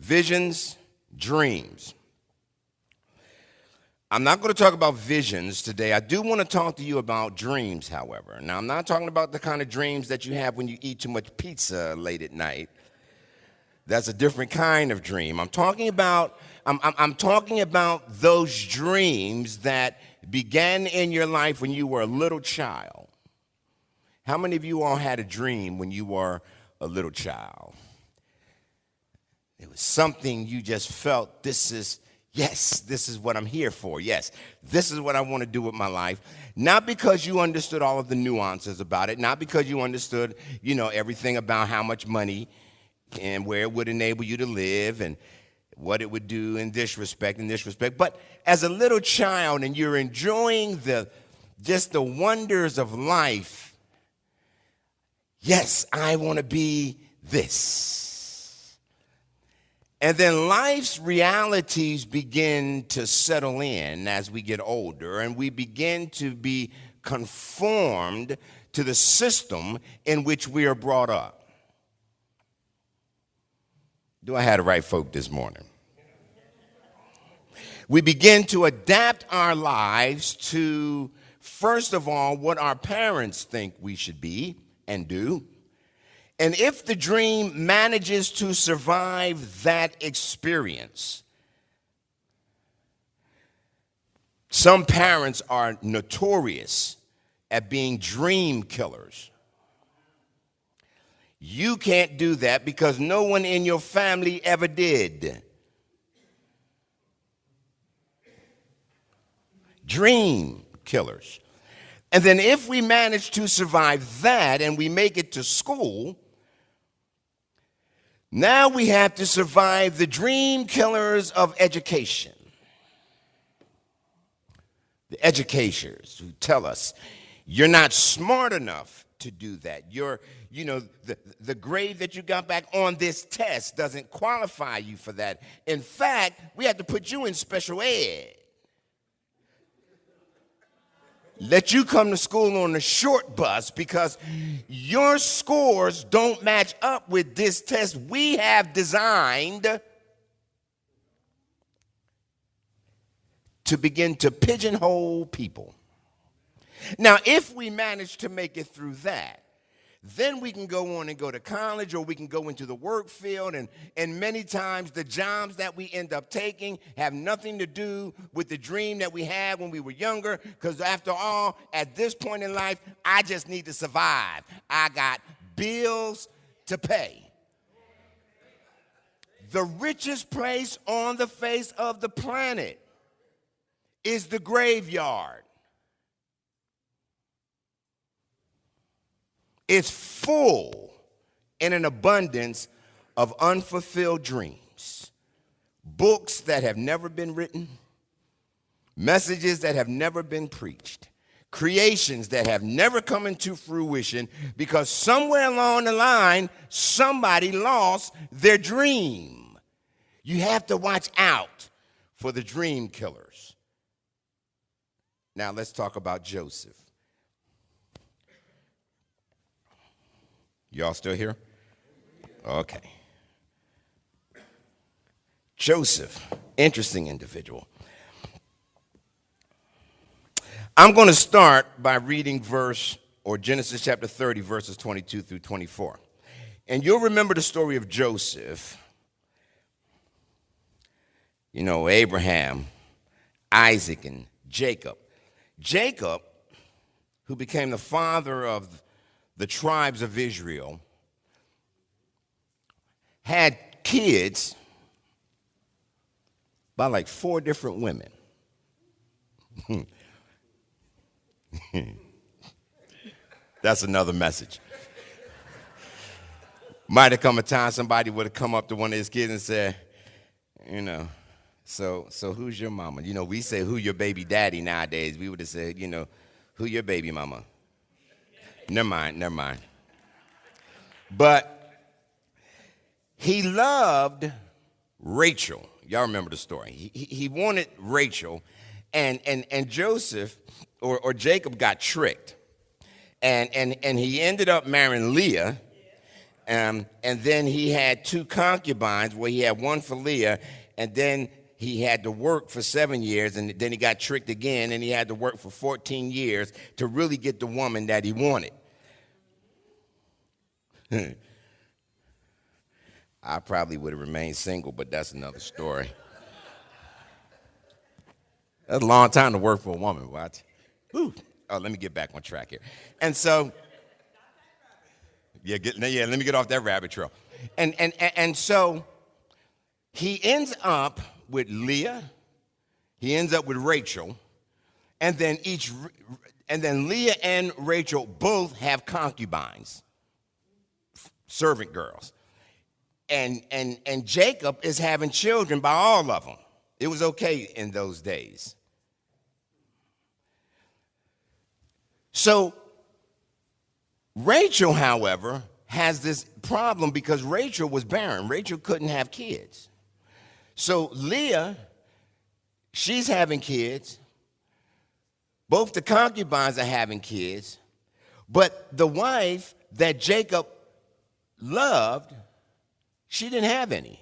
Visions, dreams. I'm not going to talk about visions today. I do want to talk to you about dreams, however. Now, I'm not talking about the kind of dreams that you have when you eat too much pizza late at night. That's a different kind of dream. I'm talking about those dreams that began in your life when you were a little child. How many of you all had a dream when you were a little child? It was something you just felt, this is what I'm here for. Yes, this is what I want to do with my life. Not because you understood all of the nuances about it, not because you understood, everything about how much money and where it would enable you to live and what it would do in this respect, but as a little child and you're enjoying the wonders of life, yes, I want to be this. And then life's realities begin to settle in as we get older, and we begin to be conformed to the system in which we are brought up. Do I have the right folk this morning? We begin to adapt our lives to, first of all, what our parents think we should be and do. And if the dream manages to survive that experience, some parents are notorious at being dream killers. You can't do that because no one in your family ever did. Dream killers. And then if we manage to survive that and we make it to school, now we have to survive the dream killers of education. The educators who tell us, you're not smart enough to do that. The grade that you got back on this test doesn't qualify you for that. In fact, we have to put you in special ed. Let you come to school on a short bus because your scores don't match up with this test we have designed to begin to pigeonhole people. Now, if we manage to make it through that, then we can go on and go to college, or we can go into the work field, and many times the jobs that we end up taking have nothing to do with the dream that we had when we were younger, because after all, at this point in life, I just need to survive. I got bills to pay. The richest place on the face of the planet is the graveyard. It's full in an abundance of unfulfilled dreams, books that have never been written, messages that have never been preached, creations that have never come into fruition because somewhere along the line, somebody lost their dream. You have to watch out for the dream killers. Now let's talk about Joseph. Y'all still here? Okay. Joseph, interesting individual. I'm going to start by reading Genesis chapter 30, verses 22 through 24. And you'll remember the story of Joseph. Abraham, Isaac, and Jacob. Jacob, who became the father of the tribes of Israel, had kids by like 4 different women. That's another message. Might have come a time somebody would have come up to one of his kids and said, so who's your mama? We say, who your baby daddy nowadays. We would have said, who your baby mama? Never mind. But he loved Rachel. Y'all remember the story. He wanted Rachel, and Joseph or Jacob got tricked. And he ended up marrying Leah. And then he had 2 concubines, where he had one for Leah, and then he had to work for 7 years, and then he got tricked again, and he had to work for 14 years to really get the woman that he wanted. I probably would have remained single, but that's another story. That's a long time to work for a woman. What? Whew. Oh, let me get back on track here. And so, let me get off that rabbit trail. And so he ends up with Leah. He ends up with Rachel, and then Leah and Rachel both have concubines, servant girls. And Jacob is having children by all of them. It was okay in those days. So Rachel, however, has this problem because Rachel was barren. Rachel couldn't have kids. So Leah, she's having kids. Both the concubines are having kids. But the wife that Jacob loved, she didn't have any.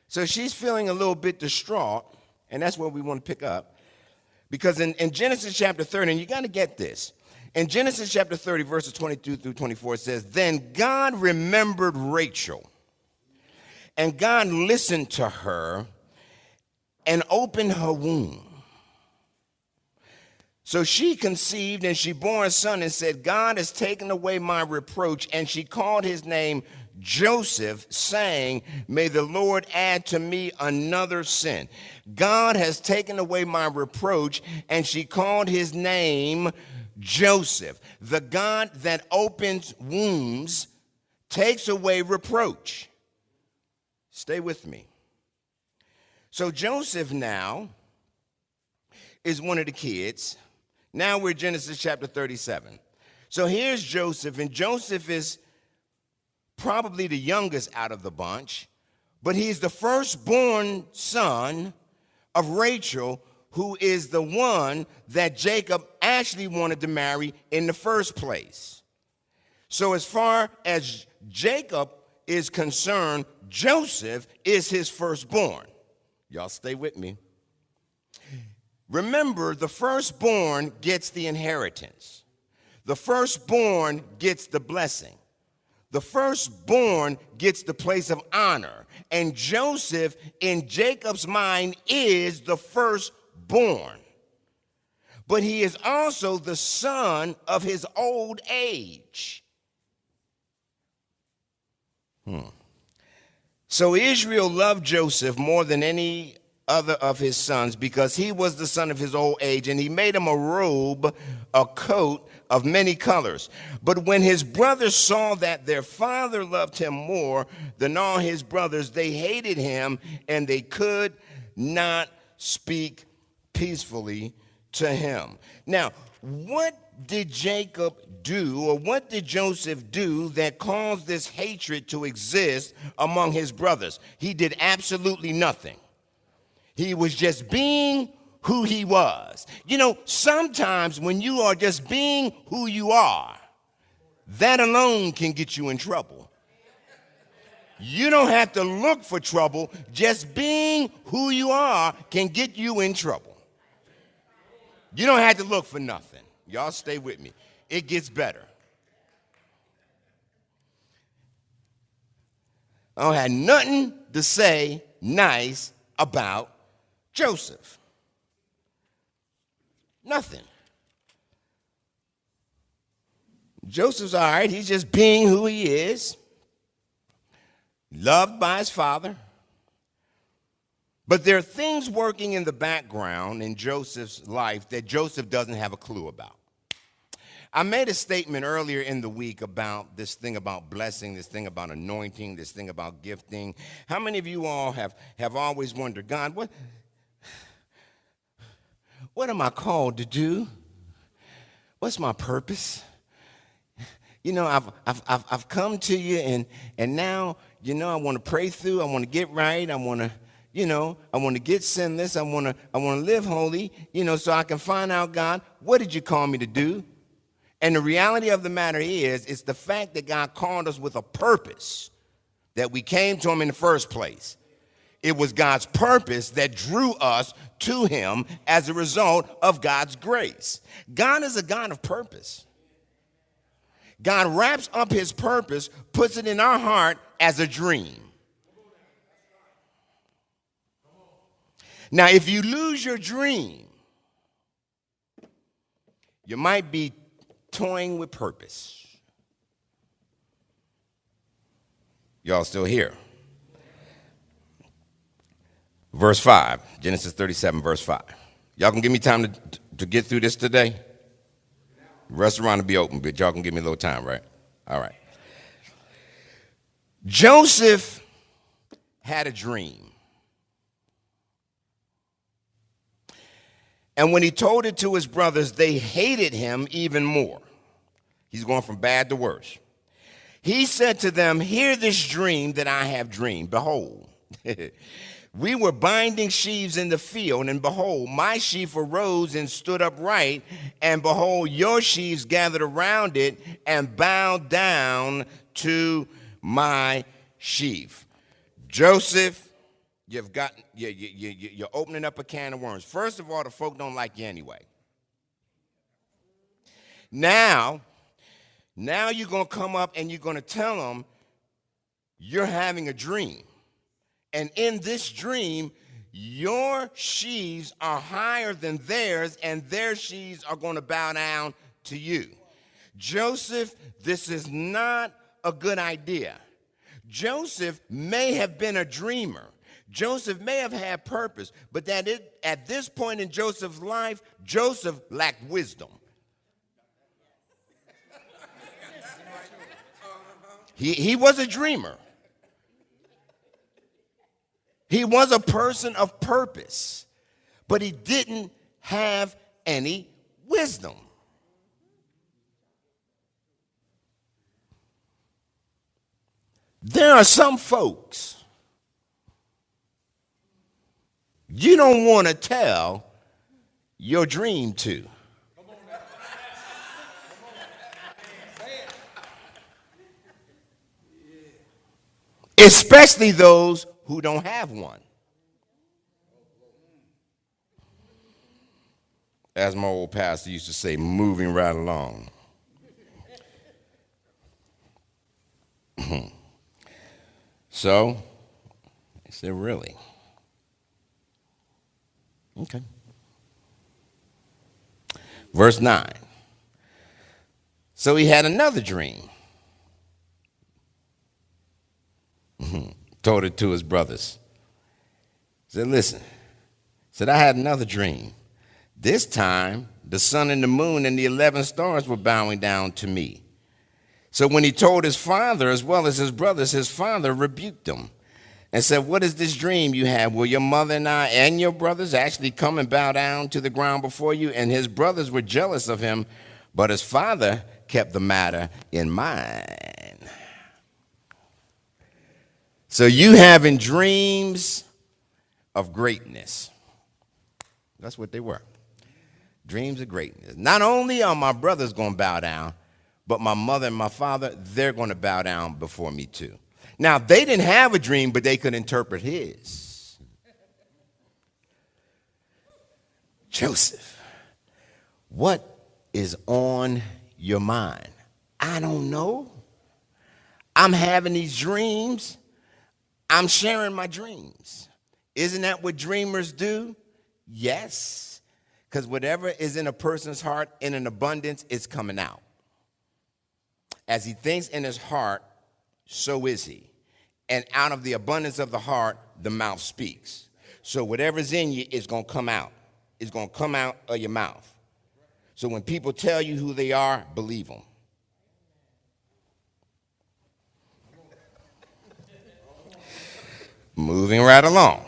So she's feeling a little bit distraught, and that's where we want to pick up. Because in Genesis chapter 30, and you got to get this. In Genesis chapter 30, verses 22 through 24, it says, "Then God remembered Rachel, and God listened to her and opened her womb. So she conceived, and she bore a son and said, 'God has taken away my reproach.' And she called his name Joseph, saying, 'May the Lord add to me another sin.' God has taken away my reproach," and she called his name Joseph. The God that opens wombs takes away reproach. Stay with me. So Joseph now is one of the kids. Now we're Genesis chapter 37. So here's Joseph, and Joseph is probably the youngest out of the bunch, but he's the firstborn son of Rachel, who is the one that Jacob actually wanted to marry in the first place. So as far as Jacob is concerned, Joseph is his firstborn. Y'all stay with me. Remember, the firstborn gets the inheritance. The firstborn gets the blessing. The firstborn gets the place of honor. And Joseph, in Jacob's mind, is the firstborn. But he is also the son of his old age. So Israel loved Joseph more than any other of his sons because he was the son of his old age, and he made him a robe, a coat of many colors. But when his brothers saw that their father loved him more than all his brothers, they hated him, and they could not speak peacefully to him. Now, what did Jacob do, or what did Joseph do that caused this hatred to exist among his brothers? He did absolutely nothing. He was just being who he was. You know, sometimes when you are just being who you are, that alone can get you in trouble. You don't have to look for trouble. Just being who you are can get you in trouble. You don't have to look for nothing. Y'all stay with me. It gets better. I don't have nothing to say nice about Joseph. Nothing. Joseph's all right. He's just being who he is, loved by his father. But there are things working in the background in Joseph's life that Joseph doesn't have a clue about. I made a statement earlier in the week about this thing about blessing, this thing about anointing, this thing about gifting. How many of you all have always wondered, God, what am I called to do? What's my purpose? You know, I've come to you, and now, you know, I want to pray through. I want to get right. I want to, you know, I want to get sinless. I want to live holy, you know, so I can find out, God, what did you call me to do? And the reality of the matter is, it's the fact that God called us with a purpose that we came to him in the first place. It was God's purpose that drew us to him as a result of God's grace. God is a God of purpose. God wraps up his purpose, puts it in our heart as a dream. Now, if you lose your dream, you might be toying with purpose. Y'all still here? Verse 5, Genesis 37, verse 5. Y'all can give me time to get through this today? The restaurant will be open, but y'all can give me a little time, right? All right. Joseph had a dream. And when he told it to his brothers, they hated him even more. He's going from bad to worse. He said to them, "Hear this dream that I have dreamed. Behold, we were binding sheaves in the field, and behold, my sheaf arose and stood upright, and behold, your sheaves gathered around it and bowed down to my sheaf." Joseph, you're opening up a can of worms. First of all, the folk don't like you anyway. Now you're going to come up and you're going to tell them you're having a dream. And in this dream, your sheaves are higher than theirs, and their sheaves are going to bow down to you. Joseph, this is not a good idea. Joseph may have been a dreamer. Joseph may have had purpose, but at this point in Joseph's life, Joseph lacked wisdom. He was a dreamer. He was a person of purpose, but he didn't have any wisdom. There are some folks you don't want to tell your dream to. Especially those who don't have one. As my old pastor used to say, moving right along. So, I said, really? Okay. Verse 9. So he had another dream. Told it to his brothers. Said, listen. Said, I had another dream. This time, the sun and the moon and the 11 stars were bowing down to me. So when he told his father as well as his brothers, his father rebuked him and said, what is this dream you have? Will your mother and I and your brothers actually come and bow down to the ground before you? And his brothers were jealous of him, but his father kept the matter in mind. So you having dreams of greatness. That's what they were. Dreams of greatness. Not only are my brothers going to bow down, but my mother and my father, they're going to bow down before me too. Now, they didn't have a dream, but they could interpret his. Joseph, what is on your mind? I don't know. I'm having these dreams. I'm sharing my dreams. Isn't that what dreamers do? Yes. Because whatever is in a person's heart in an abundance, it's coming out. As he thinks in his heart, so is he. And out of the abundance of the heart, the mouth speaks. So whatever's in you is going to come out. It's going to come out of your mouth. So when people tell you who they are, believe them. Moving right along.